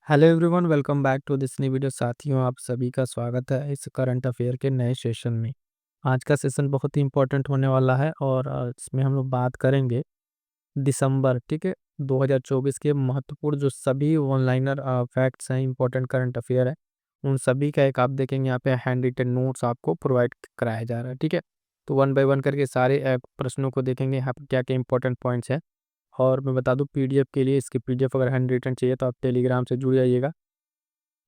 Hello everyone, welcome back to this new video. साथियों, आप सभी का स्वागत है इस करंट अफेयर के नए सेशन में। आज का सेशन बहुत ही इंपॉर्टेंट होने वाला है और इसमें हम लोग बात करेंगे दिसंबर, ठीक है, 2024 के महत्वपूर्ण जो सभी ऑनलाइनर फैक्ट्स हैं, इंपॉर्टेंट करंट अफेयर है, उन सभी का एक आप देखेंगे यहाँ पे हैंड रिटन नोट्स आपको प्रोवाइड कराया जा रहा है। ठीक है, तो वन बाय वन करके सारे प्रश्नों को देखेंगे यहाँ पे क्या क्या इंपॉर्टेंट पॉइंट्स हैं। और मैं बता दूं, पीडीएफ के लिए इसकी पीडीएफ अगर हैंड रिटन चाहिए तो आप टेलीग्राम से जुड़ जाइएगा।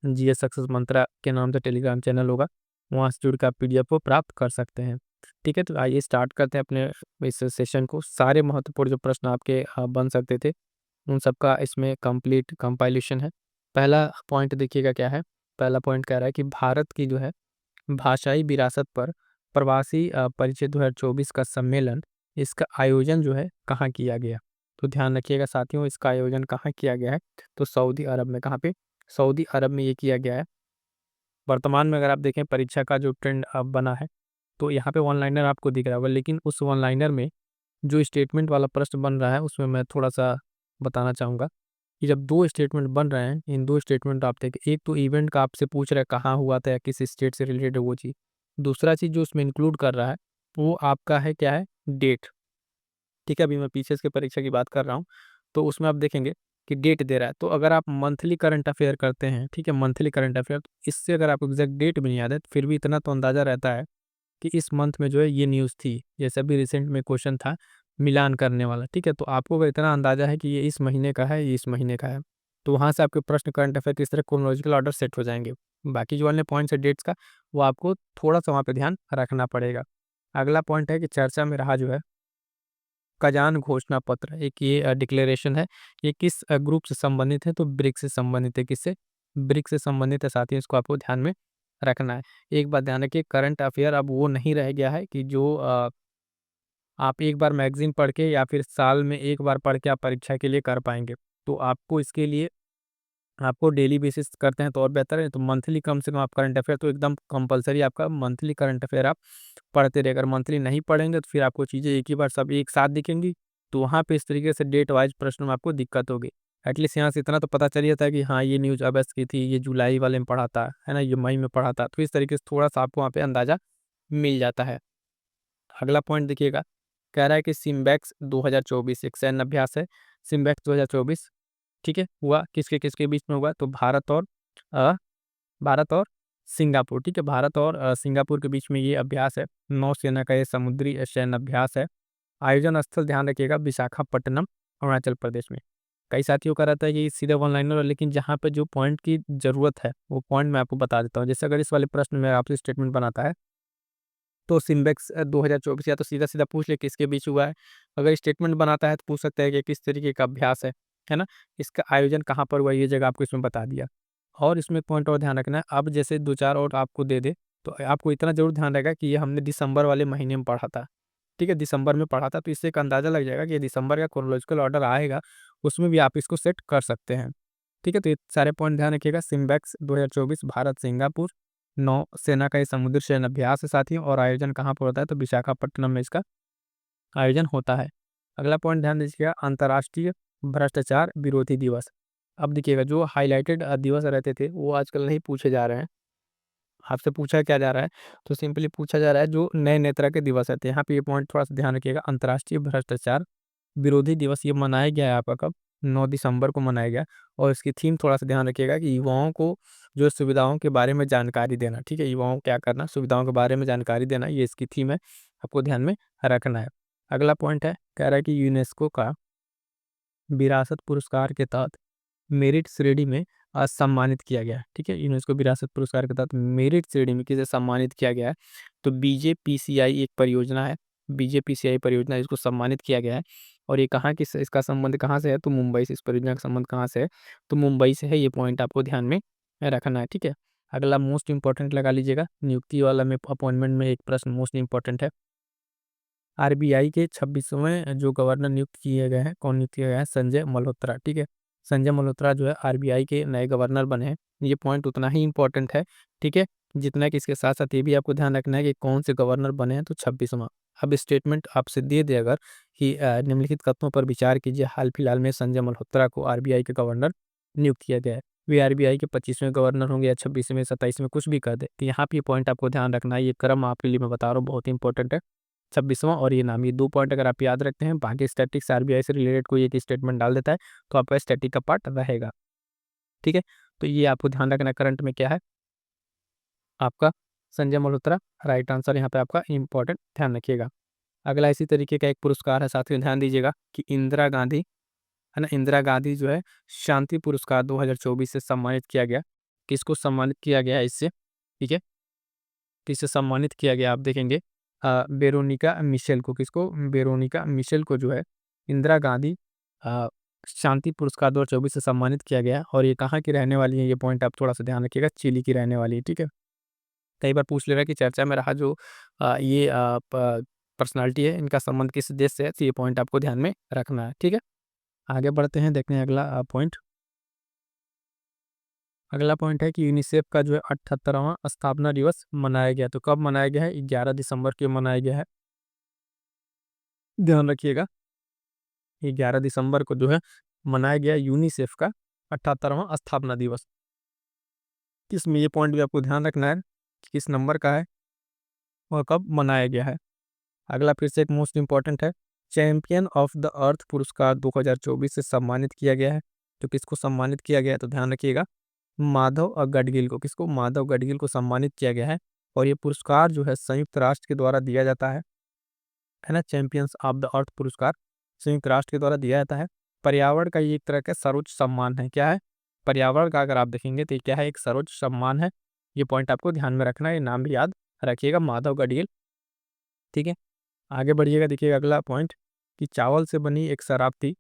जीएस सक्सेस मंत्रा के नाम से टेलीग्राम चैनल होगा, वहाँ से जुड़ के आप पीडीएफ को प्राप्त कर सकते हैं। ठीक है, तो आइए स्टार्ट करते हैं अपने इस सेशन को। सारे महत्वपूर्ण जो प्रश्न आपके बन सकते थे, उन सबका इसमें कंप्लीट कंपाइलेशन है। पहला पॉइंट देखिएगा क्या है। पहला पॉइंट कह रहा है कि भारत की जो है भाषाई विरासत पर प्रवासी परिचय 2024 का सम्मेलन, इसका आयोजन जो है कहाँ किया गया। तो ध्यान रखिएगा साथियों, इसका आयोजन कहाँ किया गया है, तो सऊदी अरब में। कहाँ पे? सऊदी अरब में ये किया गया है। वर्तमान में अगर आप देखें परीक्षा का जो ट्रेंड अब बना है, तो यहाँ पे ऑनलाइनर आपको दिख रहा होगा, लेकिन उस ऑनलाइनर में जो स्टेटमेंट वाला प्रश्न बन रहा है उसमें मैं थोड़ा सा बताना चाहूँगा कि जब दो स्टेटमेंट बन रहे हैं, इन दो स्टेटमेंट आप देखें, एक तो इवेंट का आपसे पूछ रहा है कहाँ हुआ था या किस स्टेट से रिलेटेड है वो चीज़। दूसरा चीज़ जो उसमें इंक्लूड कर रहा है वो आपका है क्या है, डेट। ठीक है, अभी मैं पीछे की परीक्षा की बात कर रहा हूँ, तो उसमें आप देखेंगे कि डेट दे रहा है। तो अगर आप मंथली करंट अफेयर करते हैं, ठीक है, मंथली करंट अफेयर, तो इससे अगर आपको एग्जैक्ट डेट भी नहीं याद है तो फिर भी इतना तो अंदाजा रहता है कि इस मंथ में जो है ये न्यूज़ थी। जैसे अभी रिसेंट में क्वेश्चन था मिलान करने वाला, ठीक है, तो आपको अगर इतना अंदाजा है कि ये इस महीने का है, ये इस महीने का है, तो वहाँ से आपके प्रश्न करंट अफेयर की इस तरह क्रोनोलॉजिकल ऑर्डर सेट हो जाएंगे। बाकी जो अन्य पॉइंट्स है डेट्स का, वो आपको थोड़ा सा वहाँ पे ध्यान रखना पड़ेगा। अगला पॉइंट है कि चर्चा में रहा जो है कजान घोषणा पत्र, एक ये डिक्लेरेशन है। ये किस ग्रुप से संबंधित है, तो ब्रिक्स से संबंधित है। किससे? ब्रिक्स से संबंधित है साथियों, इसको आपको ध्यान में रखना है। एक बात ध्यान रखिए, करंट अफेयर अब वो नहीं रह गया है कि जो आप एक बार मैगजीन पढ़ के या फिर साल में एक बार पढ़ के आप परीक्षा के लिए कर पाएंगे। तो आपको इसके लिए आपको डेली बेसिस करते हैं तो और बेहतर है, तो मंथली कम से कम आप करंट अफेयर तो एकदम कंपलसरी आपका मंथली करंट अफेयर आप पढ़ते रहे। अगर मंथली नहीं पढ़ेंगे तो फिर आपको चीज़ें एक ही बार सब एक साथ दिखेंगी, तो वहाँ पे इस तरीके से डेट वाइज प्रश्न में आपको दिक्कत होगी। एटलीस्ट यहाँ से इतना तो पता चल जाता है कि हाँ, ये न्यूज़ अगस्त की थी, ये जुलाई वाले में पढ़ा था, है ना, ये मई में पढ़ा था, तो इस तरीके से थोड़ा सा आपको वहाँ पे अंदाजा मिल जाता है। अगला पॉइंट देखिएगा, कह रहा है कि सिम्बैक्स 2024 एक सैन्य अभ्यास है। सिम्बैक्स 2024, ठीक है, हुआ किसके किसके बीच में हुआ, तो अ, भारत और सिंगापुर। ठीक है, भारत और सिंगापुर के बीच में ये अभ्यास है। नौसेना का ये समुद्री सैन्य अभ्यास है। आयोजन स्थल ध्यान रखिएगा, विशाखापट्टनम, अरुणाचल प्रदेश में। कई साथियों का रहता है कि सीधे ऑनलाइनर, लेकिन जहाँ पे जो पॉइंट की जरूरत है वो पॉइंट मैं आपको बता देता हूँ। जैसे अगर इस वाले प्रश्न में आपसे स्टेटमेंट बनाता है, तो सिम्बेक्स 2024 या तो सीधा सीधा पूछ ले किसके बीच हुआ है। अगर स्टेटमेंट बनाता है तो पूछ सकता है कि किस तरीके का अभ्यास है ना, इसका आयोजन कहाँ पर हुआ, ये जगह आपको इसमें बता दिया। और इसमें एक पॉइंट और ध्यान रखना है, अब जैसे दो चार और आपको दे दे, तो आपको इतना जरूर ध्यान रखेगा कि ये हमने दिसंबर वाले महीने में पढ़ा था। ठीक है, दिसंबर में पढ़ा था, तो इससे एक अंदाजा लग जाएगा कि ये दिसंबर का क्रोनोलॉजिकल ऑर्डर आएगा, उसमें भी आप इसको सेट कर सकते हैं। ठीक है, तो ये सारे पॉइंट ध्यान रखिएगा। सिम्बैक्स 2024 भारत सिंगापुर नौसेना का ये समुद्री शयन अभ्यास है साथियों, और आयोजन कहाँ पर होता है, तो विशाखापट्टनम में इसका आयोजन होता है। अगला पॉइंट ध्यान दीजिएगा, अंतर्राष्ट्रीय भ्रष्टाचार विरोधी दिवस। अब देखिएगा, जो हाईलाइटेड दिवस रहते थे वो आजकल नहीं पूछे जा रहे हैं। आपसे पूछा क्या जा रहा है, तो सिंपली पूछा जा रहा है जो नए नए तरह के दिवस रहते हैं। यहाँ पे ये पॉइंट थोड़ा सा ध्यान रखिएगा, अंतर्राष्ट्रीय भ्रष्टाचार विरोधी दिवस ये मनाया गया है आपका कब, 9 दिसंबर को मनाया गया। और इसकी थीम थोड़ा सा ध्यान रखिएगा कि युवाओं को जो सुविधाओं के बारे में जानकारी देना। ठीक है, युवाओं को क्या करना, सुविधाओं के बारे में जानकारी देना, ये इसकी थीम है, आपको ध्यान में रखना है। अगला पॉइंट है, कह रहा है कि यूनेस्को का विरासत पुरस्कार के तहत मेरिट श्रेणी में सम्मानित किया गया है। ठीक है, यूनेस्को विरासत पुरस्कार के तहत मेरिट श्रेणी में किसे सम्मानित किया गया है, तो बीजेपीसीआई एक परियोजना है, बीजेपीसीआई परियोजना, इसको सम्मानित किया गया है। और ये कहाँ किस इसका संबंध कहाँ से है, तो मुंबई से। इस परियोजना का संबंध कहाँ से है, तो मुंबई से है। ये पॉइंट आपको ध्यान में रखना है। ठीक है, अगला मोस्ट इंपॉर्टेंट लगा लीजिएगा, नियुक्ति वाला में अपॉइंटमेंट में एक प्रश्न मोस्ट इंपॉर्टेंट है। आरबीआई के 26वें जो गवर्नर नियुक्त किए गए हैं, कौन नियुक्त किया गया है, संजय मल्होत्रा। ठीक है, संजय मल्होत्रा जो है आरबीआई के नए गवर्नर बने हैं। ये पॉइंट उतना ही इंपॉर्टेंट है, ठीक है, जितना कि इसके साथ साथ ये भी आपको ध्यान रखना है कि कौन से गवर्नर बने हैं, तो 26वां। अब स्टेटमेंट आपसे दे दे अगर कि निम्नलिखित कथनों पर विचार कीजिए, हाल फिलहाल में संजय मल्होत्रा को आरबीआई के गवर्नर नियुक्त किया गया है। वे आरबीआई के 25वें गवर्नर होंगे या 26वें 27वें कुछ भी कर दे। तो यहाँ पे ये पॉइंट आपको ध्यान रखना है, ये क्रम आपके लिए मैं बता रहा हूँ बहुत इंपॉर्टेंट है। 26वां और ये नाम, ये 2 पॉइंट अगर आप याद रखते हैं, बाकी स्टैटिक्स आरबीआई से रिलेटेड कोई एक स्टेटमेंट डाल देता है तो आपका स्टैटिक का पार्ट रहेगा। ठीक है, तो ये आपको ध्यान रखना करंट में क्या है आपका संजय मल्होत्रा राइट आंसर यहाँ पे आपका इंपॉर्टेंट, ध्यान रखिएगा। अगला इसी तरीके का एक पुरस्कार है साथियों, ध्यान दीजिएगा कि इंदिरा गांधी है ना, इंदिरा गांधी जो है शांति पुरस्कार 2024 से सम्मानित किया गया। किसको सम्मानित किया गया है इससे? ठीक है, किससे सम्मानित किया गया आप देखेंगे, वेरोनिका मिशेल को। किसको? वेरोनिका मिशेल को जो है इंदिरा गांधी अ, शांति पुरस्कार 2024 से सम्मानित किया गया। और ये कहाँ की रहने वाली है, ये पॉइंट आप थोड़ा सा ध्यान रखिएगा, चिली की रहने वाली है। ठीक है, कई बार पूछ ले रहा है कि चर्चा में रहा जो ये पर्सनालिटी है, इनका संबंध किस देश से है, तो ये पॉइंट आपको ध्यान में रखना है। ठीक है, आगे बढ़ते हैं, देखते हैं अगला पॉइंट। अगला पॉइंट है कि यूनिसेफ का जो है 78वां स्थापना दिवस मनाया गया। तो कब मनाया गया है? 11 दिसंबर को मनाया गया है, ध्यान रखिएगा। 11 दिसंबर को जो है मनाया गया यूनिसेफ का 78वां स्थापना दिवस। इसमें ये पॉइंट भी आपको ध्यान रखना है कि किस नंबर का है और कब मनाया गया है। अगला फिर से एक मोस्ट इंपॉर्टेंट है, चैंपियन ऑफ द अर्थ पुरस्कार 2024 से सम्मानित किया गया है। तो किसको सम्मानित किया गया है? तो ध्यान रखिएगा, माधव गडगिल को। किसको? माधव गडगिल को सम्मानित किया गया है। और ये पुरस्कार जो है संयुक्त राष्ट्र के द्वारा दिया जाता है ना, चैंपियंस ऑफ द अर्थ पुरस्कार संयुक्त राष्ट्र के द्वारा दिया जाता है। पर्यावरण का ये एक तरह का सर्वोच्च सम्मान है। क्या है? पर्यावरण का अगर आप देखेंगे तो ये क्या है? एक सर्वोच्च सम्मान है। ये पॉइंट आपको ध्यान में रखना है, ये नाम भी याद रखिएगा, माधव गडगिल। ठीक है, आगे बढ़िएगा, देखिएगा अगला पॉइंट कि चावल से बनी एक शराब थी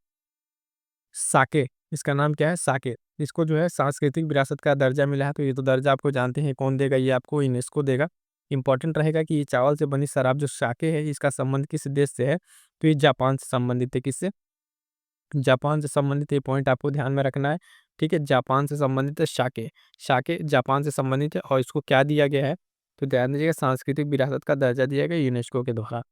साके। इसका नाम क्या है? साके। इसको जो है सांस्कृतिक विरासत का दर्जा मिला है। तो ये तो दर्जा आपको जानते हैं कौन देगा, ये आपको यूनेस्को देगा। इंपॉर्टेंट रहेगा कि ये चावल से बनी शराब जो साके है, इसका संबंध किस देश से है? तो ये जापान से संबंधित है। किससे? जापान से संबंधित, ये पॉइंट आपको ध्यान में रखना है। ठीक है, जापान से संबंधित है साके। साके जापान से संबंधित है और इसको क्या दिया गया है? तो ध्यान दीजिएगा, सांस्कृतिक विरासत का दर्जा दिया गया यूनेस्को के द्वारा।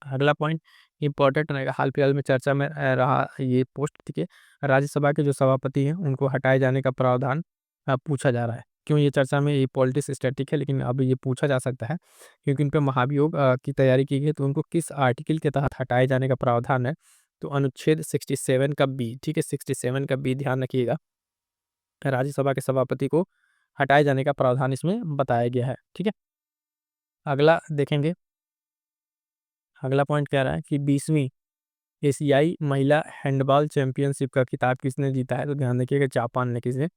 अगला पॉइंट इंपॉर्टेंट रहेगा, हाल फिलहाल में चर्चा में रहा ये पोस्ट। ठीक है, राज्यसभा के जो सभापति हैं उनको हटाए जाने का प्रावधान पूछा जा रहा है। क्यों ये चर्चा में? ये पॉलिटिक्स स्टैटिक है, लेकिन अब ये पूछा जा सकता है क्योंकि उन पे महाभियोग की तैयारी की गई है। तो उनको किस आर्टिकल के तहत हटाए जाने का प्रावधान है? तो अनुच्छेद 67 का बी। ठीक है, 67 का बी ध्यान रखिएगा, राज्यसभा के सभापति को हटाए जाने का प्रावधान इसमें बताया गया है। ठीक है, अगला देखेंगे, अगला पॉइंट कह रहा है कि 20वीं एशियाई महिला हैंडबॉल चैंपियनशिप का खिताब किसने जीता है? तो ध्यान रखिएगा, जापान ने। किसने?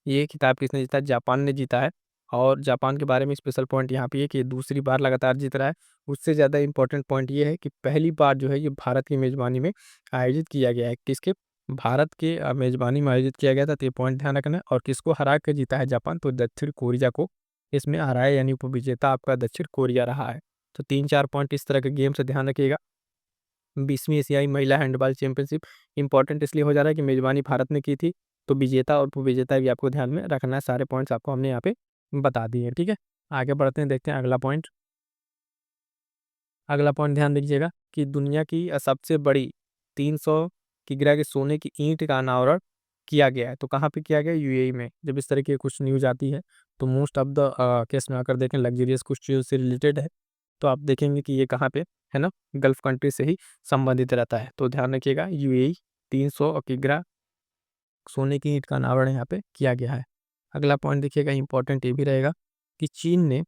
ये खिताब किसने जीता है? जापान ने जीता है। और जापान के बारे में स्पेशल पॉइंट यहाँ पे ये कि ये दूसरी बार लगातार जीत रहा है। उससे ज़्यादा इंपॉर्टेंट पॉइंट ये है कि पहली बार जो है ये भारत की मेज़बानी में आयोजित किया गया है। किसके? भारत के मेज़बानी में आयोजित किया गया था। तो ये पॉइंट ध्यान रखना है। और किसको हरा के जीता है जापान? तो दक्षिण कोरिया को इसमें हराया, यानी उपविजेता आपका दक्षिण कोरिया रहा है। तो 3-4 पॉइंट इस तरह के गेम से ध्यान रखिएगा। 20वीं एशियाई महिला हैंडबॉल चैंपियनशिप इंपॉर्टेंट इसलिए हो जा रहा है कि मेजबानी भारत ने की थी। तो विजेता और उपविजेता भी आपको ध्यान में रखना है। सारे पॉइंट्स आपको हमने यहाँ पे बता दिए हैं। ठीक है, आगे बढ़ते हैं, देखते हैं अगला पॉइंट। अगला पॉइंट ध्यान दीजिएगा कि दुनिया की सबसे बड़ी 300 किग्रा के सोने की ईंट का अनावरण किया गया है। तो कहाँ पे किया गया? यूएई में। जब इस तरह की कुछ न्यूज आती है तो मोस्ट ऑफ द केस में आकर देखें लग्जरियस कुछ चीज़ों से रिलेटेड है, तो आप देखेंगे कि ये कहाँ पे है ना, गल्फ कंट्री से ही संबंधित रहता है। तो ध्यान रखिएगा, यूएई 300 किग्रा सोने की ईंट का अनावरण यहाँ पे किया गया है। अगला पॉइंट देखिएगा, इंपॉर्टेंट ये भी रहेगा कि चीन ने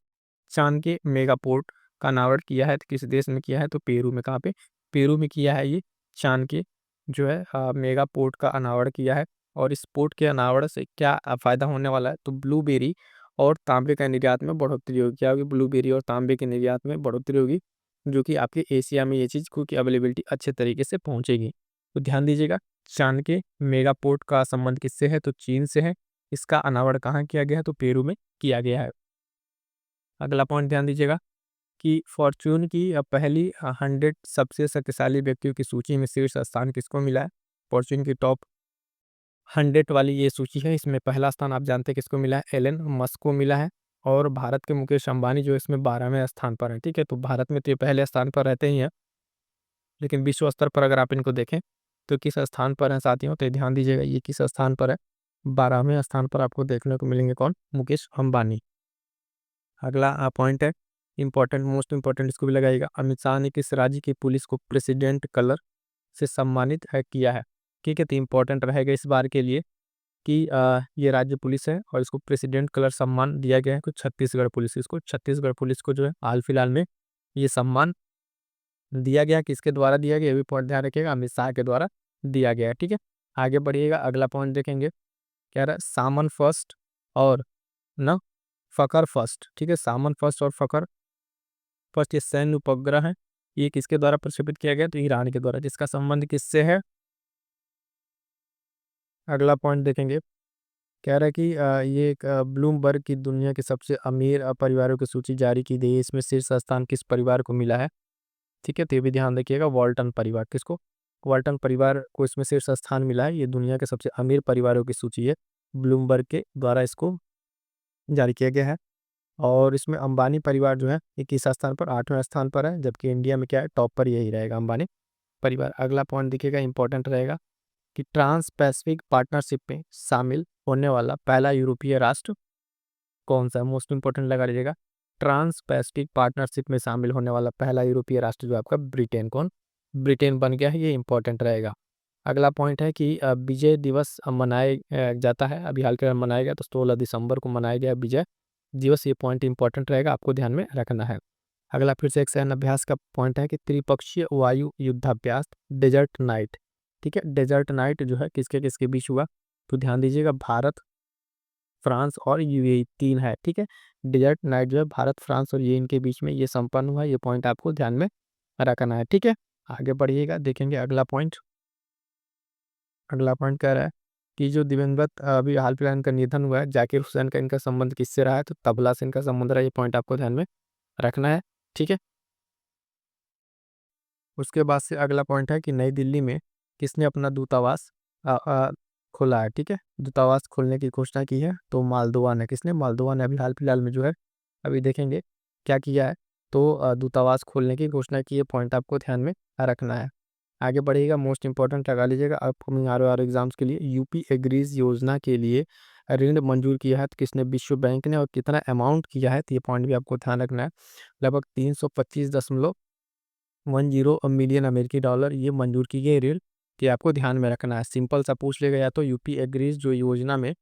चांद के मेगा पोर्ट का अनावरण किया है। तो किस देश में किया है? तो पेरू में। कहाँ पे? पेरू में किया है ये चांद के जो है मेगा पोर्ट का अनावरण किया है। और इस पोर्ट के अनावरण से क्या फ़ायदा होने वाला है? तो ब्लूबेरी और तांबे का निर्यात में बढ़ोतरी होगी। क्या होगी? ब्लूबेरी और तांबे के निर्यात में बढ़ोतरी होगी, जो कि आपके एशिया में ये चीज़ की अवेलेबिलिटी अच्छे तरीके से पहुँचेगी। तो ध्यान दीजिएगा, चांद के मेगा पोर्ट का संबंध किससे है? तो चीन से है। इसका अनावरण कहाँ किया गया है? तो पेरू में किया गया है। अगला पॉइंट ध्यान दीजिएगा कि फॉर्च्यून की पहली 100 सबसे शक्तिशाली व्यक्तियों की सूची में शीर्ष स्थान किसको मिला है? फॉर्च्यून की टॉप 100 वाली ये सूची है, इसमें पहला स्थान आप जानते हैं किसको मिला है? एलन मस्क को मिला है। और भारत के मुकेश अंबानी जो इसमें 12वें स्थान पर है। ठीक है, तो भारत में तो ये पहले स्थान पर रहते ही हैं, लेकिन विश्व स्तर पर अगर आप इनको देखें तो किस स्थान पर है साथियों? तो ध्यान दीजिएगा, ये किस स्थान पर है? 12वें स्थान पर आपको देखने को मिलेंगे कौन? मुकेश अंबानी। अगला पॉइंट है इंपॉर्टेंट, मोस्ट इंपॉर्टेंट, इसको भी लगाइएगा। अमित शाह ने किस राज्य की पुलिस को प्रेसिडेंट कलर से सम्मानित किया है? ठीक है, तो इंपॉर्टेंट रहेगा इस बार के लिए कि ये राज्य पुलिस है और इसको प्रेसिडेंट कलर सम्मान दिया गया है। कुछ छत्तीसगढ़ पुलिस, इसको छत्तीसगढ़ पुलिस को जो है हाल फिलहाल में ये सम्मान दिया गया। किसके द्वारा दिया गया, ये भी पॉइंट ध्यान रखिएगा, अमित शाह के द्वारा दिया गया है। ठीक है, आगे बढ़िएगा, अगला पॉइंट देखेंगे। कह रहा है सामन फर्स्ट और न फकर फर्स्ट। ठीक है, सामन फर्स्ट और फकर फर्स्ट ये सैन्य उपग्रह है, ये किसके द्वारा प्रक्षेपित किया गया? तो ईरान के द्वारा। जिसका संबंध किससे है? अगला पॉइंट देखेंगे। कह रहा है कि ये एक ब्लूमबर्ग की दुनिया के सबसे अमीर परिवारों की सूची जारी की गई है। इसमें शीर्ष स्थान किस परिवार को मिला है? ठीक है, तो ये भी ध्यान रखिएगा, वॉल्टन परिवार। किसको? वॉल्टन परिवार को इसमें शीर्ष स्थान मिला है। ये दुनिया के सबसे अमीर परिवारों की सूची है, ब्लूमबर्ग के द्वारा इसको जारी किया गया है। और इसमें अंबानी परिवार जो है ये किस स्थान पर? 8वें स्थान पर है, जबकि इंडिया में क्या है, टॉप पर यही रहेगा, अंबानी परिवार। अगला पॉइंट दिखेगा, इंपॉर्टेंट रहेगा कि ट्रांस पैसिफिक पार्टनरशिप में शामिल होने वाला पहला यूरोपीय राष्ट्र कौन सा है? मोस्ट इंपोर्टेंट लगा लीजिएगा, ट्रांस पैसिफिक पार्टनरशिप में शामिल होने वाला पहला यूरोपीय राष्ट्र जो आपका ब्रिटेन। कौन? ब्रिटेन बन गया है, ये इंपॉर्टेंट रहेगा। अगला पॉइंट है कि विजय दिवस मनाया जाता है, अभी हाल के मनाया गया, तो 16 दिसंबर को मनाया गया विजय दिवस। ये पॉइंट इंपॉर्टेंट रहेगा, आपको ध्यान में रखना है। अगला फिर से एक सैन्य अभ्यास का पॉइंट है कि त्रिपक्षीय वायु युद्धाभ्यास डेजर्ट नाइट। ठीक है, डेजर्ट नाइट जो है किसके किसके बीच हुआ? तो ध्यान दीजिएगा, भारत, फ्रांस और यूएई, तीन है। ठीक है, डेजर्ट नाइट जो है भारत, फ्रांस और यूएई के बीच में ये संपन्न हुआ। ये पॉइंट आपको ध्यान में रखना है। ठीक है, आगे बढ़िएगा, देखेंगे अगला पॉइंट। अगला पॉइंट कह रहा है कि जो दिवंगत अभी हाल फिलहाल इनका निधन हुआ है, जाकिर हुसैन का इनका संबंध किससे रहा है? तो तबला से इनका संबंध रहा है। ये पॉइंट आपको ध्यान में रखना है। ठीक है, उसके बाद से अगला पॉइंट है कि नई दिल्ली में किसने अपना दूतावास खोला है? ठीक है, दूतावास खोलने की घोषणा की है, तो मालदोवा ने। किसने? मालदोवा ने अभी हाल फिलहाल में जो है, अभी देखेंगे क्या किया है, तो दूतावास खोलने की घोषणा की है। पॉइंट आपको ध्यान में रखना है। आगे बढ़िएगा, मोस्ट इंपॉर्टेंट लगा लीजिएगा अपकमिंग आर एग्जाम्स के लिए। यूपी एग्रीज योजना के लिए ऋण मंजूर किया है, तो किसने? विश्व बैंक ने। और कितना अमाउंट किया है, तो ये पॉइंट भी आपको ध्यान रखना है। लगभग 325.10 मिलियन अमेरिकी डॉलर ये मंजूर की गई ऋण, कि आपको ध्यान में रखना है। सिंपल सा पूछ लेगा, या तो यूपी एग्रीज जो योजना में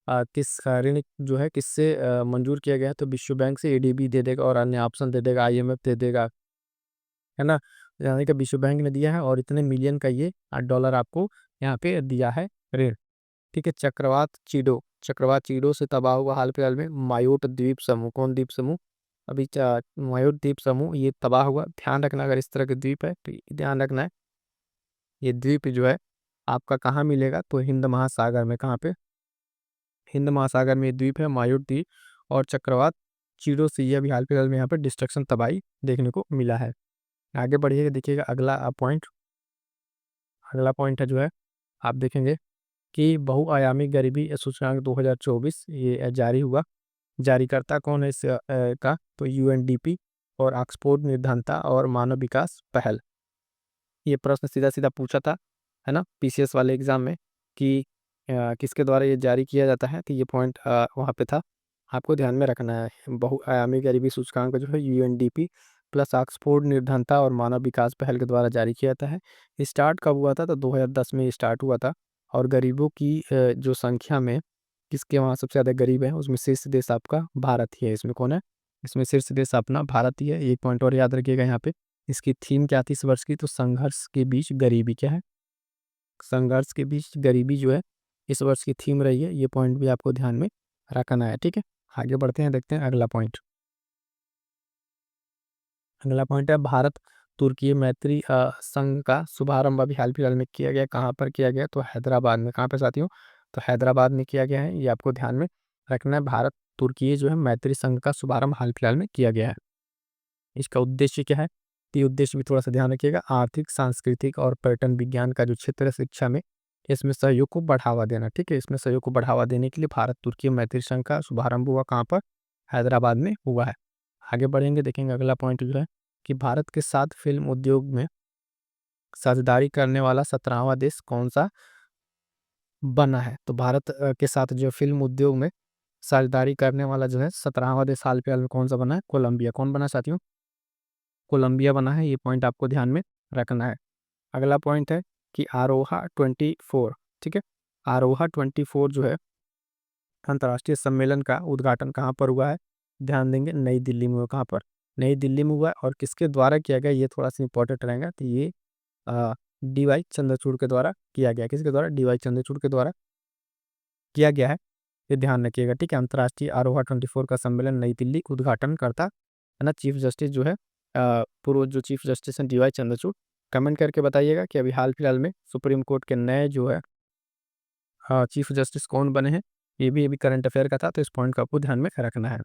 किस ऋण जो है किससे मंजूर किया गया है, तो विश्व बैंक से, एडीबी दे देगा और अन्य ऑप्शन दे देगा, आईएमएफ दे देगा, है ना। यानी कि विश्व बैंक ने दिया है और इतने मिलियन का ये डॉलर आपको यहाँ पे दिया है ऋण। ठीक है, चक्रवात चीडो से तबाह हुआ हाल फिलहाल में मायोट द्वीप समूह। कौन द्वीप समूह? अभी मायोट द्वीप समूह ये तबाह हुआ। ध्यान रखना, अगर इस तरह के द्वीप है तो ध्यान रखना है, ये द्वीप जो है आपका कहाँ मिलेगा? तो हिंद महासागर में। कहाँ पे? हिंद महासागर में ये द्वीप है, मायोट द्वीप। और चक्रवात चीडो से ये अभी हाल फिलहाल में यहाँ पे डिस्ट्रक्शन, तबाही देखने को मिला है। आगे बढ़िएगा, देखिएगा अगला पॉइंट। अगला पॉइंट है जो है, आप देखेंगे कि बहुआयामी गरीबी सूचकांक 2024 ये जारी हुआ। जारीकर्ता कौन है इस का? तो यूएनडीपी और ऑक्सफोर्ड निर्धनता और मानव विकास पहल। ये प्रश्न सीधा सीधा पूछा था, है ना, पीसीएस वाले एग्जाम में, कि किसके द्वारा ये जारी किया जाता है, तो ये पॉइंट वहाँ पे था, आपको ध्यान में रखना है। बहुआयामी गरीबी सूचकांक जो है यूएनडीपी प्लस ऑक्सफोर्ड निर्धनता और मानव विकास पहल के द्वारा जारी किया जाता है। स्टार्ट कब हुआ था? तो 2010 में स्टार्ट हुआ था। और गरीबों की जो संख्या में किसके वहाँ सबसे ज़्यादा गरीब है, उसमें शीर्ष देश आपका भारत ही है। इसमें कौन है? इसमें शीर्ष देश अपना भारत ही है। एक पॉइंट और याद रखिएगा यहाँ पे। इसकी थीम क्या थी इस वर्ष की? तो संघर्ष के बीच गरीबी। क्या है? संघर्ष के बीच गरीबी जो है इस वर्ष की थीम रही है। ये पॉइंट भी आपको ध्यान में रखना है। ठीक है, आगे बढ़ते हैं, देखते हैं अगला पॉइंट। अगला पॉइंट है भारत तुर्की मैत्री संघ का शुभारंभ अभी हाल फिलहाल में किया गया। कहाँ पर किया गया? तो हैदराबाद में। कहाँ पे साथियों? तो हैदराबाद में किया गया है, ये आपको ध्यान में रखना है। भारत तुर्की जो है मैत्री संघ का शुभारंभ हाल फिलहाल में किया गया है। इसका उद्देश्य क्या है? तो ये उद्देश्य भी थोड़ा सा ध्यान रखिएगा, आर्थिक, सांस्कृतिक और पर्यटन विज्ञान का जो क्षेत्र है शिक्षा में, इसमें सहयोग को बढ़ावा देना। ठीक है, इसमें सहयोग को बढ़ावा देने के लिए भारत तुर्की मैत्री संघ का शुभारंभ हुआ। कहाँ पर? हैदराबाद में हुआ है। आगे बढ़ेंगे, देखेंगे अगला पॉइंट जो है कि भारत के साथ फिल्म उद्योग में साझेदारी करने वाला 17वां देश कौन सा बना है। तो भारत के साथ जो फ़िल्म उद्योग में साझेदारी करने वाला जो है 17वाँ देश हाल फिलहाल में कौन-सा बना है? कोलंबिया। कौन बना है साथियों? कोलंबिया बना है, ये पॉइंट आपको ध्यान में रखना है। अगला पॉइंट है कि आरोहा 24, ठीक है? आरोहा 24 जो है अंतर्राष्ट्रीय सम्मेलन का उद्घाटन कहाँ पर हुआ है? ध्यान देंगे, नई दिल्ली में हुआ। कहाँ पर? नई दिल्ली में हुआ है और किसके द्वारा किया गया ये थोड़ा-सा इम्पोर्टेंट रहेगा। तो ये डी.वाई. चंद्रचूड़ के द्वारा किया गया। किसके द्वारा? डी.वाई. चंद्रचूड़ के द्वारा किया गया है। ये ध्यान रखिएगा, ठीक है? अंतर्राष्ट्रीय आरोहा 24 का सम्मेलन नई दिल्ली उद्घाटन करता है ना चीफ जस्टिस जो है पूर्व जो चीफ जस्टिस हैं डी.वाई. चंद्रचूड़। कमेंट करके बताइएगा कि अभी हाल फिलहाल में सुप्रीम कोर्ट के नए जो है चीफ जस्टिस कौन बने हैं? ये भी अभी करंट अफेयर का था, तो इस पॉइंट को आपको ध्यान में रखना है।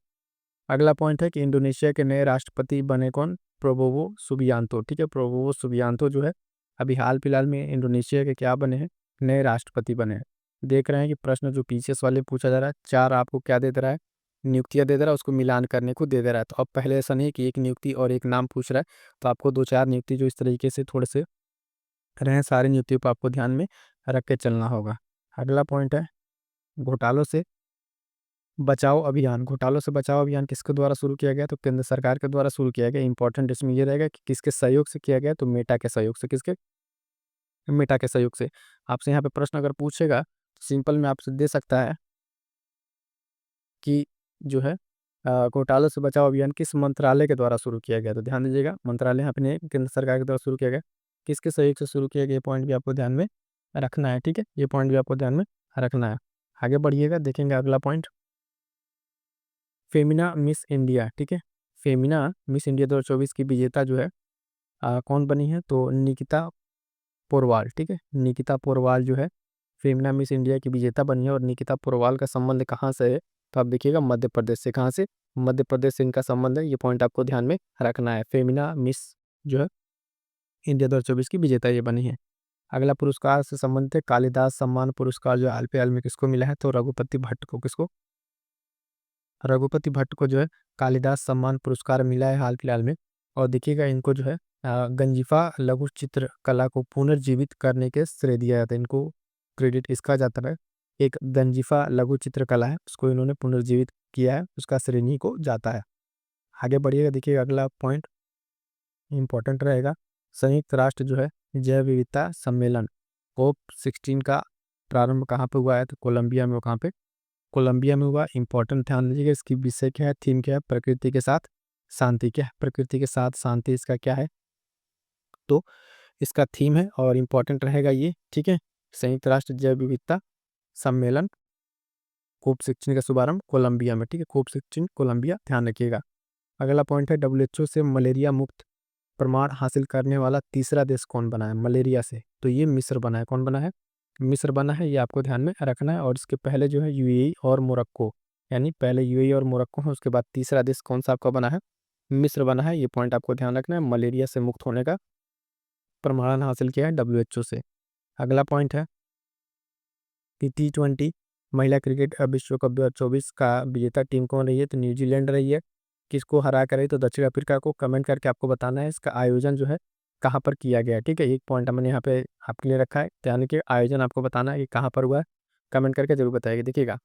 अगला पॉइंट है कि इंडोनेशिया के नए राष्ट्रपति बने कौन? प्रोबोवो सुबियांतो, ठीक है? प्रोबोवो सुबियांतो जो है अभी हाल फिलहाल में इंडोनेशिया के क्या बने हैं? नए राष्ट्रपति बने हैं। देख रहे हैं कि प्रश्न जो पीसीएस वाले पूछा जा रहा है, 4 आपको क्या दे दे रहा है? नियुक्तियाँ दे दे रहा है, उसको मिलान करने को दे दे रहा है। तो अब पहले ऐसा नहीं है कि एक नियुक्ति और एक नाम पूछ रहा है, तो आपको 2-4 नियुक्ति जो इस तरीके से थोड़े से रहे, सारी नियुक्तियों को आपको ध्यान में रख के चलना होगा। अगला पॉइंट है घोटालों से बचाओ अभियान। घोटालों से बचाओ अभियान किसके द्वारा शुरू किया गया? तो केंद्र सरकार के द्वारा शुरू किया गया। इंपॉर्टेंट इसमें ये रहेगा कि किसके सहयोग से किया गया? तो मेटा के सहयोग से। किसके? मेटा के सहयोग से। आपसे यहाँ पे प्रश्न अगर पूछेगा तो सिंपल में आपसे दे सकता है कि जो है घोटालों से बचाओ अभियान किस मंत्रालय के द्वारा शुरू किया गया? तो ध्यान दीजिएगा, मंत्रालय यहाँ पे नहीं, केंद्र सरकार के द्वारा शुरू किया गया। किसके सहयोग से शुरू किया गया? ये पॉइंट भी आपको ध्यान में रखना है, ठीक है? ये पॉइंट भी आपको ध्यान में रखना है। आगे बढ़िएगा, देखेंगे अगला पॉइंट। फेमिना मिस इंडिया, ठीक है? फेमिना मिस इंडिया 2024 की विजेता जो है कौन बनी है? तो निकिता पोरवाल, ठीक है? निकिता पोरवाल जो है फेमिना मिस इंडिया की विजेता बनी है और निकिता पोरवाल का संबंध कहाँ से है? तो आप देखिएगा मध्य प्रदेश से। कहाँ से? मध्य प्रदेश से इनका संबंध है। ये पॉइंट आपको ध्यान में रखना है। फेमिना मिस जो है इंडिया 2024 की विजेता ये बनी है। अगला पुरस्कार से संबंधित है कालिदास सम्मान पुरस्कार जो हाल फिलहाल में किसको मिला है? तो रघुपति भट्ट को। किसको? रघुपति भट्ट को जो है कालिदास सम्मान पुरस्कार मिला है हाल फिलहाल में। और देखिएगा इनको जो है गंजीफा लघु चित्र कला को पुनर्जीवित करने के श्रेय दिया जाता है। इनको क्रेडिट इसका जाता है। एक गंजीफा लघु चित्र कला है, उसको इन्होंने पुनर्जीवित किया है, उसका श्रेय इन्हीं को जाता है। आगे बढ़िएगा, देखिए अगला पॉइंट इंपॉर्टेंट रहेगा। संयुक्त राष्ट्र जो है जैव विविधता सम्मेलन COP16 का प्रारंभ कहाँ पे हुआ है? तो कोलंबिया में। कहाँ पे? कोलंबिया में हुआ। इंपॉर्टेंट ध्यान दीजिएगा, इसकी विषय क्या है, थीम क्या है? प्रकृति के साथ शांति। क्या है? प्रकृति के साथ शांति इसका क्या है? तो इसका थीम है और इम्पॉर्टेंट रहेगा ये, ठीक है? संयुक्त राष्ट्र जैव विविधता सम्मेलन COP16 का शुभारंभ कोलंबिया में, ठीक है? COP16 कोलंबिया, ध्यान रखिएगा। अगला पॉइंट है WHO से मलेरिया मुक्त प्रमाण हासिल करने वाला तीसरा देश कौन बना है? मलेरिया से तो ये मिस्र बना है। कौन बना है? मिस्र बना है, ये आपको ध्यान में रखना है। और इसके पहले जो है यूएई और मोरक्को, यानी पहले यूएई और मोरक्को है, उसके बाद तीसरा देश कौन सा आपका बना है? मिस्र बना है। ये पॉइंट आपको ध्यान रखना है। मलेरिया से मुक्त होने का प्रमाण हासिल किया है WHO से। अगला पॉइंट है कि T20 महिला क्रिकेट विश्व कप 2024 का विजेता टीम कौन रही है? तो न्यूजीलैंड रही है। किसको हरा कर रही? तो दक्षिण अफ्रीका को। कमेंट करके आपको बताना है इसका आयोजन जो है कहाँ पर किया गया है, ठीक है? एक पॉइंट हमने यहाँ पे आपके लिए रखा है, ध्यान रखिए। आयोजन आपको बताना है कि कहाँ पर हुआ है, कमेंट करके जरूर बताइएगा। देखिएगा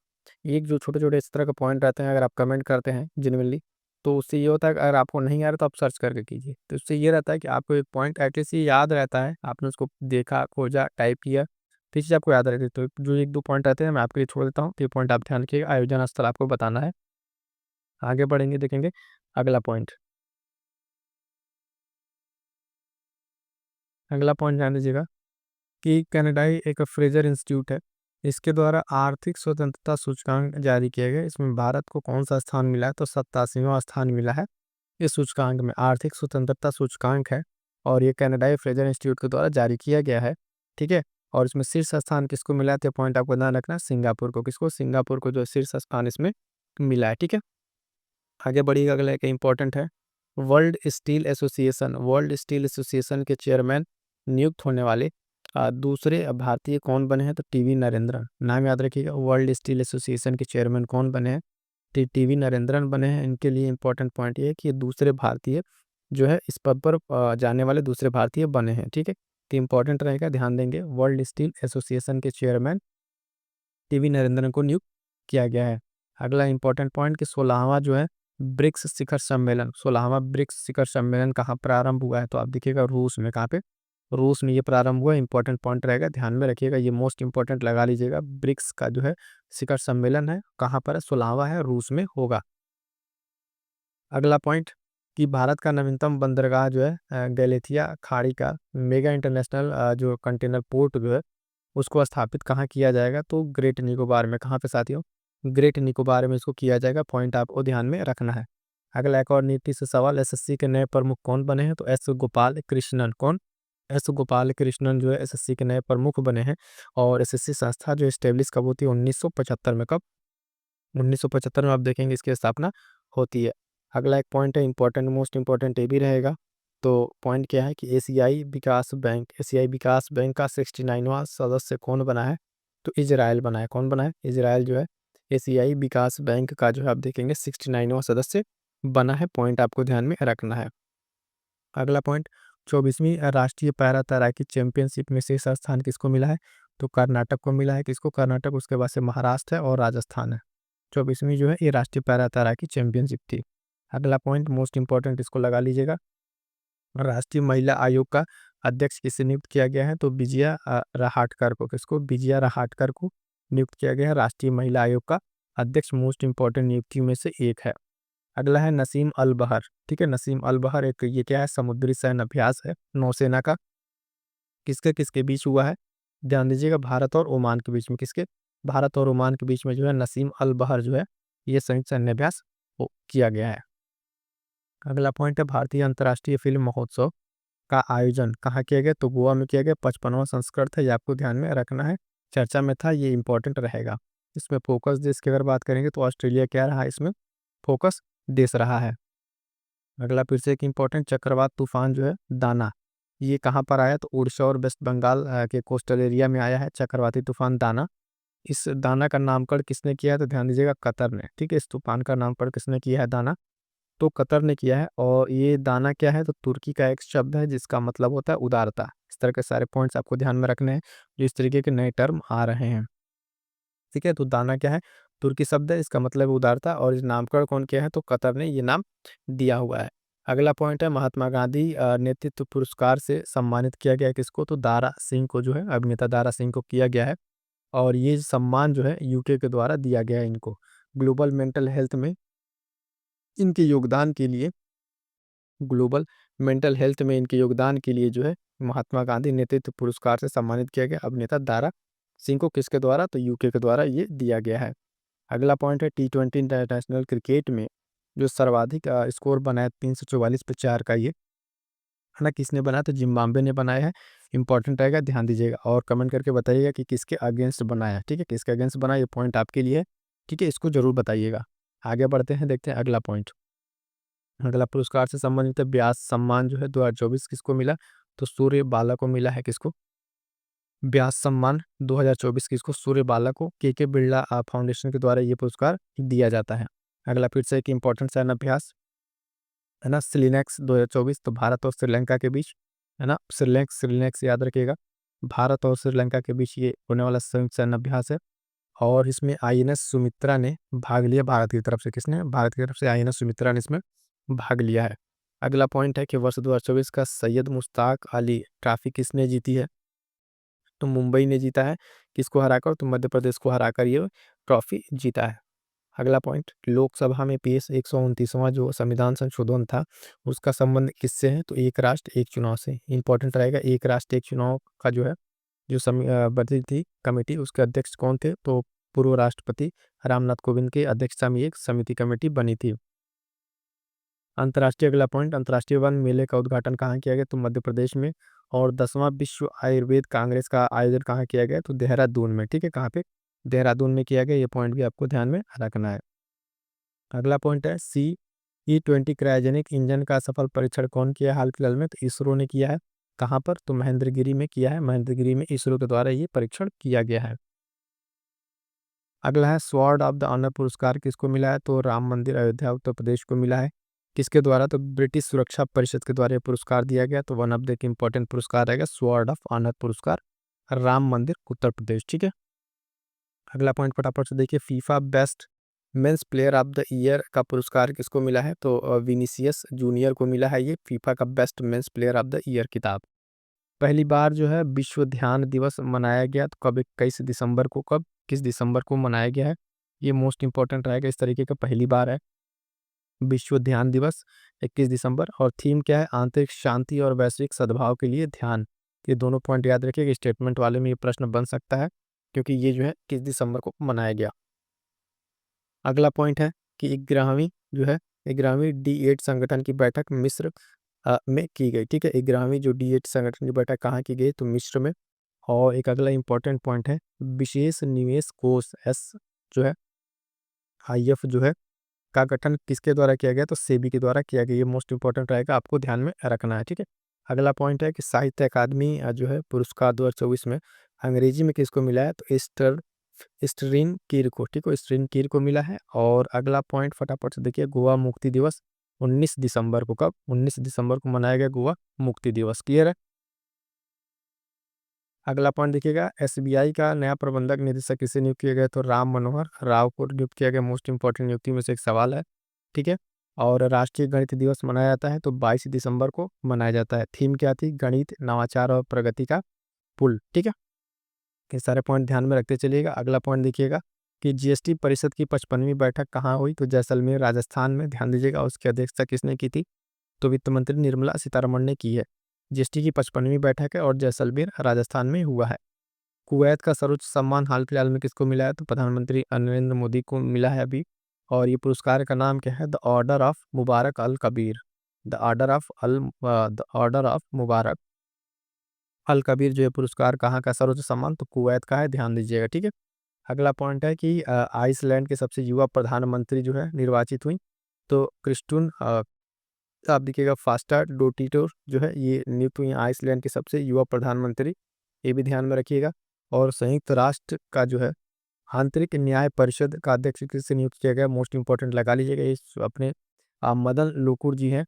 एक जो छोटे छोटे इस तरह के पॉइंट रहते हैं, अगर आप कमेंट करते हैं जेनुइनली, तो उससे ये होता है कि अगर आपको नहीं आ रहा तो आप सर्च करके कीजिए, तो उससे ये रहता है कि आपको एक पॉइंट एटलीस्ट ये याद रहता है, आपने उसको देखा, खोजा, टाइप किया, तो ये चीज़ आपको याद रहती है। तो जो 1-2 पॉइंट रहते हैं मैं आपके लिए छोड़ देता हूँ, तो ये पॉइंट आप ध्यान रखिएगा। आयोजन स्थल आपको बताना है। आगे बढ़ेंगे, देखेंगे अगला पॉइंट। अगला पॉइंट ध्यान दीजिएगा कि कनाडाई एक फ्रेजर इंस्टीट्यूट है, इसके द्वारा आर्थिक स्वतंत्रता सूचकांक जारी किया गया। इसमें भारत को कौन सा स्थान मिला है? तो 87वां स्थान मिला है इस सूचकांक में। आर्थिक स्वतंत्रता सूचकांक है और ये कनाडाई फ्रेजर इंस्टीट्यूट के द्वारा जारी किया गया है, ठीक है? और इसमें शीर्ष स्थान किसको मिला है? तो पॉइंट आपको ध्यान रखना है, सिंगापुर को। किसको? सिंगापुर को जो शीर्ष स्थान इसमें मिला है, ठीक है? आगे बढ़िएगा, अगला एक इंपॉर्टेंट है वर्ल्ड स्टील एसोसिएशन के चेयरमैन नियुक्त होने वाले दूसरे भारतीय कौन बने हैं? तो टीवी नरेंद्रन। नाम याद रखिएगा, वर्ल्ड स्टील एसोसिएशन के चेयरमैन कौन बने हैं? टीवी नरेंद्रन बने हैं। इनके लिए इंपॉर्टेंट पॉइंट ये है कि ये दूसरे भारतीय जो है इस पद पर जाने वाले दूसरे भारतीय बने हैं, ठीक है? तो इंपॉर्टेंट रहेगा, ध्यान देंगे। वर्ल्ड स्टील एसोसिएशन के चेयरमैन टीवी नरेंद्रन को नियुक्त किया गया है। अगला इंपॉर्टेंट पॉइंट कि 16वां जो है ब्रिक्स शिखर सम्मेलन, 16वां ब्रिक्स शिखर सम्मेलन कहाँ प्रारंभ हुआ है? तो आप देखिएगा रूस में। कहाँ पे? रूस में ये प्रारंभ हुआ। इंपॉर्टेंट पॉइंट रहेगा, ध्यान में रखिएगा, ये मोस्ट इंपॉर्टेंट लगा लीजिएगा। ब्रिक्स का जो है शिखर सम्मेलन है कहाँ पर है? 16वां है, रूस में होगा। अगला पॉइंट कि भारत का नवीनतम बंदरगाह जो है गैलेथिया खाड़ी का मेगा इंटरनेशनल जो कंटेनर पोर्ट जो है उसको स्थापित कहाँ किया जाएगा? तो ग्रेट निकोबार में। कहाँ पे साथियों? ग्रेट निकोबार में इसको किया जाएगा। पॉइंट आपको ध्यान में रखना है। अगला एक और नीति से सवाल, एसएससी के नए प्रमुख कौन बने हैं? तो एस गोपाल कृष्णन। कौन? एस गोपाल कृष्णन जो है एसएससी के नए प्रमुख बने हैं। और एसएससी संस्था जो स्टेब्लिश कब होती है? 1975 में। कब? 1975 में आप देखेंगे इसकी स्थापना होती है। अगला एक पॉइंट है इंपॉर्टेंट, मोस्ट इंपॉर्टेंट ये भी रहेगा। तो पॉइंट क्या है कि एशियाई विकास बैंक का 69वां सदस्य कौन बना है? तो इजराइल बना है। कौन बना है? इजराइल जो है एशियाई विकास बैंक का जो है आप देखेंगे 69वां सदस्य बना है। पॉइंट आपको ध्यान में रखना है। अगला पॉइंट 24वीं राष्ट्रीय पैरा तैराकी चैंपियनशिप में शीर्ष स्थान किसको मिला है? तो कर्नाटक को मिला है। किसको? कर्नाटक। उसके बाद से महाराष्ट्र है और राजस्थान है। 24वीं जो है ये राष्ट्रीय पैरा तैराकी चैंपियनशिप थी। अगला पॉइंट मोस्ट इंपॉर्टेंट, इसको लगा लीजिएगा। राष्ट्रीय महिला आयोग का अध्यक्ष किसे नियुक्त किया गया है? तो विजया रहाटकर को। किसको? विजया रहाटकर को नियुक्त किया गया है राष्ट्रीय महिला आयोग का अध्यक्ष। मोस्ट इंपॉर्टेंट नियुक्तियों में से एक है। अगला है नसीम अल बहर। ठीक है, नसीम अल बहर एक ये क्या है? समुद्री सैन्य अभ्यास है नौसेना का। किसके किसके बीच हुआ है? ध्यान दीजिएगा, भारत और ओमान के बीच में। किसके? भारत और ओमान के बीच में जो है नसीम अल बहर जो है ये संयुक्त सैन्य अभ्यास किया गया है। अगला पॉइंट है भारतीय अंतर्राष्ट्रीय फिल्म महोत्सव का आयोजन कहाँ किया गया? तो गोवा में किया गया। 55वां संस्करण था, ये आपको ध्यान में रखना है। चर्चा में था, ये इंपॉर्टेंट रहेगा। इसमें फोकस देश की अगर बात करेंगे तो ऑस्ट्रेलिया क्या रहा? इसमें फोकस देश रहा है। अगला फिर से एक इंपॉर्टेंट चक्रवात तूफान जो है दाना, ये कहाँ पर आया? तो उड़ीसा और वेस्ट बंगाल के कोस्टल एरिया में आया है चक्रवाती तूफान दाना। इस दाना का नामकरण किसने किया है? तो ध्यान दीजिएगा, कतर ने। ठीक है, इस तूफान का नामकरण किसने किया है? दाना, तो कतर ने किया है। और ये दाना क्या है? तो तुर्की का एक शब्द है जिसका मतलब होता है उदारता। इस तरह के सारे पॉइंट्स आपको ध्यान में रखने हैं जो इस तरीके के नए टर्म आ रहे हैं। ठीक है, तो दाना क्या है? तुर्की शब्द है, इसका मतलब है उदारता। और इस नामकरण कौन किया है? तो कतर ने ये नाम दिया हुआ है। अगला पॉइंट है महात्मा गांधी नेतृत्व पुरस्कार से सम्मानित किया गया है। किसको? तो दारा सिंह को जो है, अभिनेता दारा सिंह को किया गया है। और ये सम्मान जो है यूके के द्वारा दिया गया है इनको। ग्लोबल मेंटल हेल्थ में इनके योगदान के लिए, ग्लोबल मेंटल हेल्थ में इनके योगदान के लिए जो है महात्मा गांधी नेतृत्व पुरस्कार से सम्मानित किया गया अभिनेता दारा सिंह को। किसके द्वारा? तो यूके के द्वारा ये दिया गया है। अगला पॉइंट है T20 इंटरनेशनल क्रिकेट में जो सर्वाधिक स्कोर बनाया 344 पे 4 का, ये है ना, किसने बनाया? तो जिम्बाब्वे ने बनाया है। इंपॉर्टेंट रहेगा, ध्यान दीजिएगा। और कमेंट करके बताइएगा कि किसके अगेंस्ट बनाया। ठीक है, किसके अगेंस्ट बनाया, ये पॉइंट आपके लिए है। ठीक है, इसको जरूर बताइएगा। आगे बढ़ते हैं, देखते हैं अगला पॉइंट। अगला पुरस्कार से संबंधित है व्यास सम्मान जो है 2024 किसको मिला? तो सूर्य बाला को मिला है। किसको? व्यास सम्मान 2024 किसको? सूर्य बाला को। के बिरला फाउंडेशन के द्वारा ये पुरस्कार दिया जाता है। अगला फिर से एक इंपॉर्टेंट सैन्य अभ्यास है ना, सिलिनेक्स 2024, तो भारत और श्रीलंका के बीच है ना, श्रीलैंक्स याद रखिएगा। भारत और श्रीलंका के बीच ये होने वाला संयुक्त सैन्य अभ्यास है। और इसमें आईएनएस सुमित्रा ने भाग लिया भारत की तरफ से। किसने? भारत की तरफ से आईएनएस सुमित्रा ने इसमें भाग लिया है। अगला पॉइंट है कि वर्ष 2024 का सैयद मुश्ताक अली ट्रॉफी किसने जीती है? तो मुंबई ने जीता है। किसको हराकर? तो मध्य प्रदेश को हराकर ये ट्रॉफी जीता है। अगला पॉइंट, लोकसभा में पेश 129वां जो संविधान संशोधन था उसका संबंध किससे है? तो एक राष्ट्र एक चुनाव से। इंपॉर्टेंट रहेगा, एक राष्ट्र एक चुनाव का जो है जो बनी थी कमेटी, उसके अध्यक्ष कौन थे? तो पूर्व राष्ट्रपति रामनाथ कोविंद की अध्यक्षता में एक समिति कमेटी बनी थी। अंतर्राष्ट्रीय, अगला पॉइंट, अंतर्राष्ट्रीय वन मेले का उद्घाटन कहाँ किया गया? तो मध्य प्रदेश में। और 10वां विश्व आयुर्वेद कांग्रेस का आयोजन कहाँ किया गया? तो देहरादून में। ठीक है, कहाँ पे? देहरादून में किया गया। ये पॉइंट भी आपको ध्यान में रखना है। अगला पॉइंट है CE-20 क्रायोजेनिक इंजन का सफल परीक्षण कौन किया हाल फिलहाल में? तो इसरो ने किया है। कहाँ पर? तो महेंद्रगिरी में किया है। महेंद्रगिरी में इसरो के द्वारा ये परीक्षण किया गया है। अगला है स्वॉर्ड ऑफ द ऑनर पुरस्कार किसको मिला है? तो राम मंदिर अयोध्या उत्तर प्रदेश को मिला है। किसके द्वारा? तो ब्रिटिश सुरक्षा परिषद के द्वारा ये पुरस्कार दिया गया। तो वन ऑफ द इंपॉर्टेंट पुरस्कार रहेगा स्वॉर्ड ऑफ ऑनर पुरस्कार, राम मंदिर उत्तर प्रदेश। ठीक है, अगला पॉइंट फटाफट से देखिए, FIFA best men's player of the year का पुरस्कार किसको मिला है? तो विनीसियस जूनियर को मिला है ये फीफा का best men's player of the year खिताब। पहली बार जो है विश्व ध्यान दिवस मनाया गया, तो कब? 21 दिसंबर को। कब? किस दिसंबर को मनाया गया है? ये मोस्ट इंपॉर्टेंट रहेगा, इस तरीके का पहली बार है विश्व ध्यान दिवस 21 दिसंबर। और थीम क्या है? आंतरिक शांति और वैश्विक सद्भाव के लिए ध्यान। ये दोनों पॉइंट याद रखिए, स्टेटमेंट वाले में ये प्रश्न बन सकता है, क्योंकि ये जो है किस दिसंबर को मनाया गया। अगला पॉइंट है कि 11वीं जो है 11वीं D8 संगठन की बैठक मिस्र में की गई। ठीक है, 11वीं जो D8 संगठन की बैठक कहाँ की गई? तो मिस्र में। और एक अगला इंपॉर्टेंट पॉइंट है, विशेष निवेश कोष एस जो है IF जो है का गठन किसके द्वारा किया गया? तो सेबी के द्वारा किया गया। ये मोस्ट इंपॉर्टेंट रहेगा, आपको ध्यान में रखना है। ठीक है, अगला पॉइंट है कि साहित्य अकादमी जो है पुरस्कार 2024 में अंग्रेजी में किसको मिला है? तो स्टरीन कीर को। ठीक है, स्टरीन कीर को मिला है। और अगला पॉइंट फटाफट से देखिए, गोवा मुक्ति दिवस 19 दिसंबर को। कब? 19 दिसंबर को मनाया गया गोवा मुक्ति दिवस। क्लियर है? अगला पॉइंट देखिएगा, SBI का नया प्रबंधक निदेशक किसे नियुक्त किया गया? तो राम मनोहर राव को नियुक्त किया गया। मोस्ट इंपॉर्टेंट नियुक्ति में से एक सवाल है। ठीक है, और राष्ट्रीय गणित दिवस मनाया जाता है तो 22 दिसंबर को मनाया जाता है। थीम क्या थी? गणित, नवाचार और प्रगति का पुल। ठीक है, ये सारे पॉइंट ध्यान में रखते चलिएगा। अगला पॉइंट देखिएगा कि GST परिषद की 55वीं बैठक कहाँ हुई? तो जैसलमेर राजस्थान में। ध्यान दीजिएगा, उसकी अध्यक्षता किसने की थी? तो वित्त मंत्री निर्मला सीतारमण ने की है। GST की 55वीं बैठक है और जैसलमेर राजस्थान में हुआ है। कुवैत का सर्वोच्च सम्मान हाल फिलहाल में किसको मिला है? तो प्रधानमंत्री नरेंद्र मोदी को मिला है अभी। और ये पुरस्कार का नाम क्या है? The order of Mubarak al Kabir. The order of Mubarak al Kabir जो है पुरस्कार कहाँ का सर्वोच्च सम्मान? तो कुवैत का है, ध्यान दीजिएगा। ठीक है, अगला पॉइंट है कि आइसलैंड के सबसे युवा प्रधानमंत्री जो है निर्वाचित हुई। तो क्रिस्टुन आप देखिएगा फास्टा डोटिटोर जो है ये नियुक्त हुई हैं आइसलैंड के सबसे युवा प्रधानमंत्री। ये भी ध्यान में रखिएगा। और संयुक्त राष्ट्र का जो है आंतरिक न्याय परिषद का अध्यक्ष किससे नियुक्त किया गया? मोस्ट इंपॉर्टेंट लगा लीजिएगा, ये अपने मदन लोकुर जी हैं,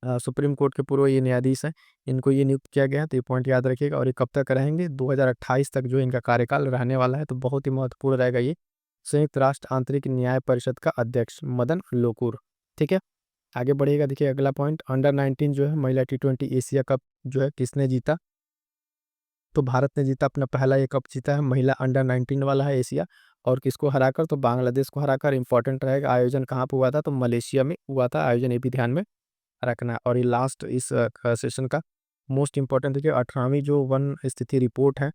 सुप्रीम कोर्ट के पूर्व ये न्यायाधीश हैं, इनको ये नियुक्त किया गया है। तो ये पॉइंट याद रखिएगा। और ये कब तक रहेंगे? 2028 तक जो इनका कार्यकाल रहने वाला है, तो बहुत ही महत्वपूर्ण रहेगा ये। संयुक्त राष्ट्र आंतरिक न्याय परिषद का अध्यक्ष मदन लोकुर। ठीक है, आगे बढ़िएगा। देखिए अगला पॉइंट, अंडर-19 जो है महिला T20 एशिया कप जो है किसने जीता? तो भारत ने जीता, अपना पहला ये कप जीता है, महिला अंडर-19 वाला है एशिया। और किसको हराकर? तो बांग्लादेश को हराकर। इंपॉर्टेंट रहेगा, आयोजन कहाँ पे हुआ था? तो मलेशिया में हुआ था आयोजन, ये भी ध्यान में रखना है। और ये लास्ट इस सेशन का मोस्ट इंपॉर्टेंट देखिए, 18वीं जो वन स्थिति रिपोर्ट है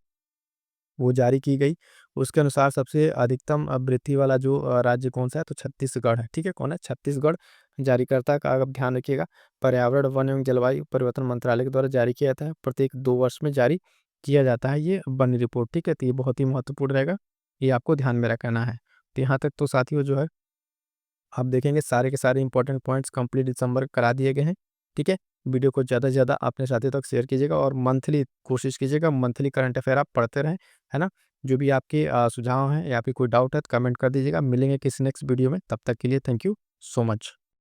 वो जारी की गई। उसके अनुसार सबसे अधिकतम वृद्धि वाला जो राज्य कौन सा है? तो छत्तीसगढ़ है। ठीक है, कौन है? छत्तीसगढ़। जारीकर्ता का आप ध्यान रखिएगा, पर्यावरण वन एवं जलवायु परिवर्तन मंत्रालय के द्वारा जारी किया जाता है। प्रत्येक 2 वर्ष में जारी किया जाता है ये वन रिपोर्ट। ठीक है, तो ये बहुत ही महत्वपूर्ण रहेगा, ये आपको ध्यान में रखना है। तो यहाँ तक तो साथियों जो है आप देखेंगे सारे के सारे इंपॉर्टेंट पॉइंट्स कंप्लीट दिसंबर करा दिए गए हैं। ठीक है, वीडियो को ज़्यादा से ज़्यादा अपने साथियों तक शेयर कीजिएगा और मंथली कोशिश कीजिएगा, मंथली करंट अफेयर आप पढ़ते रहें, है ना? जो भी आपके सुझाव हैं या फिर कोई डाउट है तो कमेंट कर दीजिएगा। मिलेंगे किसी नेक्स्ट वीडियो में, तब तक के लिए थैंक यू सो मच।